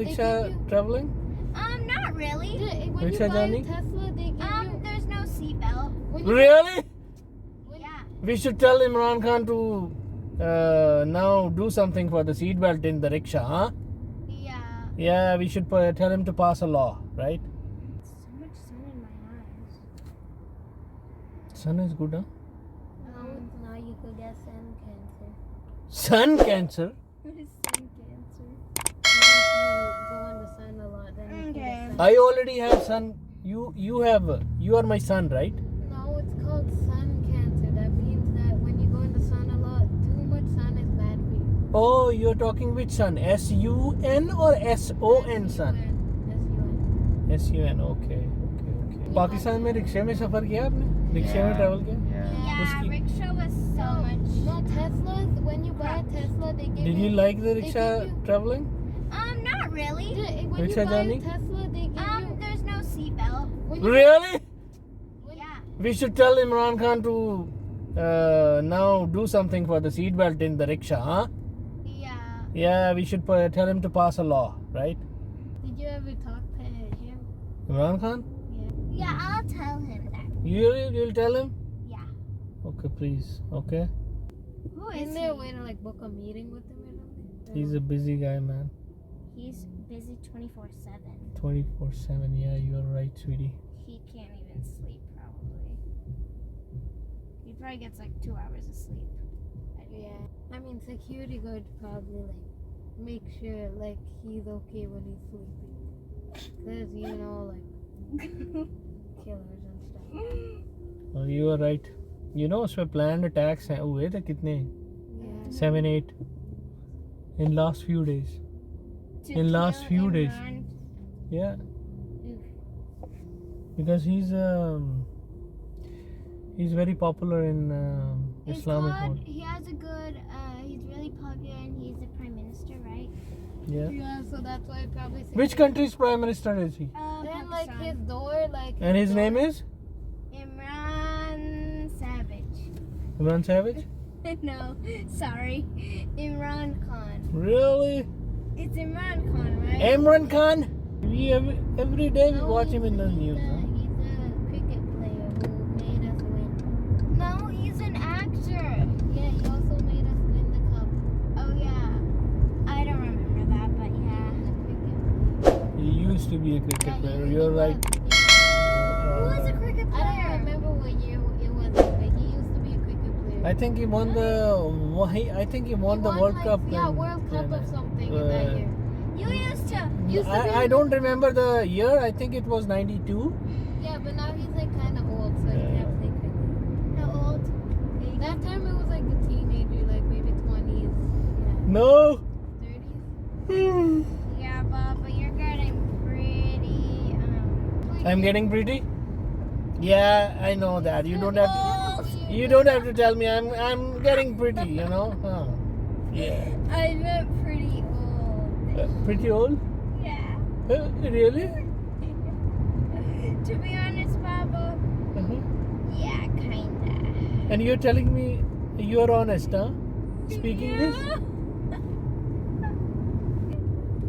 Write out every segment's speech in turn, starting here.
rickshaw traveling? Not really. When Rickshaw you buy journey? a Tesla, they give you. There's no seatbelt. Really? Yeah. We should tell Imran Khan to now do something for the seatbelt in the rickshaw, huh? Yeah. Yeah, we should tell him to pass a law, right? So much sun in my eyes. Sun is good, huh? Now you could get sun cancer. Sun cancer? What is sun cancer? If you go in the sun a lot, then you can get sun. I already have sun. You are my son, right? No, it's called sun cancer. That means that when you go in the sun a lot, too much sun is bad for you. Oh, you're talking which sun? S-U-N or S-O-N sun? S-U-N. S-U-N, okay. Pakistan में रिक्शे में सफर किया आपने? रिक्शे में travel किया? Yeah, Uski- rickshaw was so much. No, Teslas, when you buy a Tesla, they give Did you like the rickshaw traveling? Not really. When Rickshaw you buy journey? a Tesla, they give you. There's no seatbelt. When you- Really? Yeah. We should tell Imran Khan to now do something for the seatbelt in the rickshaw, huh? Yeah. Yeah, we should tell him to pass a law, right? Did you ever talk to him? Imran Khan? Yeah, I'll tell him that. You'll tell him? Yeah. Okay, please. Okay. Who is Isn't there a way to like book a meeting with him or something? He's a busy guy, man. He's busy 24/7. 24/7. Yeah, you're right, sweetie. He can't even sleep, probably. He probably gets like 2 hours of sleep. Yeah. I mean, security guard probably like make sure like he's okay when he's sleeping. Cause you know like killers and stuff. Oh, you are right. You know, उसमें planned attacks हैं हुए थे कितने? Yeah. 7, 8 in last few days. In last few days. Yeah. Because he's very popular in Islamic world. He has a good, he's really popular and he's the prime minister, right? Yeah. Yeah, so that's why probably. Which country's prime minister is he? Then like his door, like. And his name is Imran Savage. Imran Savage. No, sorry. Imran Khan. Really? It's Imran Khan, right? Imran Khan. We every day we watch him in the news. Huh? He's a cricket player who made us win. No, he's an actor. Yeah, he also made us win the cup. Oh, yeah. I don't remember that, but yeah. He's a cricket player. He used to be a cricket Yeah, player. he You're was. right. Who was a cricket I player? don't remember what year it was, but he used to be a cricket player. I think he won the World like, Cup. Yeah, in- World Cup in, or something in that year. You used to. I don't remember the year. I think it was 92. Yeah, but now he's like kind of old, so he can't play cricket. How old? That time it was like a teenager, like maybe 20s. No. Yeah, 30s. Yeah, but you're getting pretty. I'm getting pretty. Yeah, I know that. You don't have. You don't have to tell me. I'm getting pretty. You know. Huh. Yeah. I meant pretty old. Pretty old. Yeah. Really? To be honest, Papa. Uh-huh. Yeah, kinda. And you're telling me you're honest, huh? Speaking this.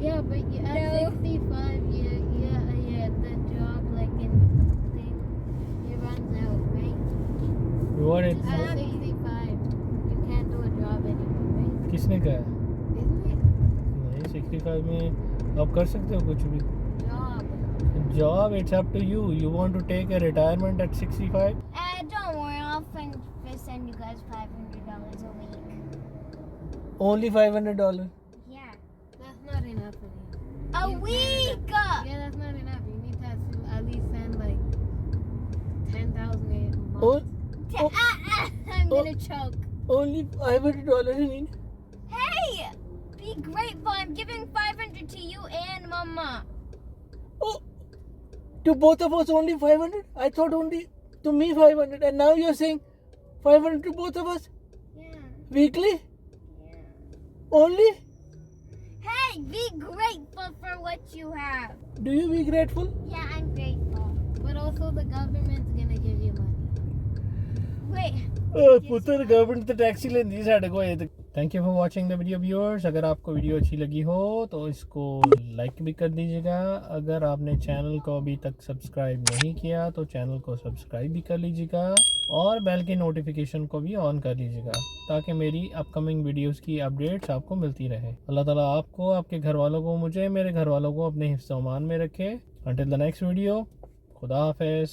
Yeah, but at No. 65, the job like in thing, it runs out, right? What it? At 65, you can't do a job anymore, right? किसने कहा? Isn't it? नहीं 65 में आप कर सकते हो कुछ भी. Job. Job, it's up to you. You want to take a retirement at 65? Don't worry, I'll send you guys $500 a week. Only $500. Yeah. That's not enough for you. A week! Yeah, that's not enough. You need to at least send like 10,000 a month. Oh, I'm gonna choke. only $500 I mean. Hey! Be grateful. I'm giving 500 to you and Mama. Oh, to both of us only 500? I thought only to me 500, and now you're saying 500 to both of us Yeah. weekly? Yeah. Only? Hey, be grateful for what you have. Do you be grateful? Yeah, I'm grateful. But also the government's gonna give you money. पुत्र government तो taxi लेंदी साढ़े को। Thank you for watching the video viewers. अगर आपको video अच्छी लगी हो तो इसको लाइक भी कर दीजिएगा। अगर आपने चैनल को अभी तक सब्सक्राइब नहीं किया तो चैनल को सब्सक्राइब भी कर लीजिएगा और बेल की नोटिफिकेशन को भी ऑन कर लीजिएगा ताकि मेरी अपकमिंग वीडियोस की अपडेट्स आपको मिलती रहे। अल्लाह ताला आपको, आपके घर वालों को, मुझे, मेरे घर वालों को अपने हिफ्ज़-ओ-अमान में रखे। अंटिल द नेक्स्ट वीडियो, खुदा हाफिज़।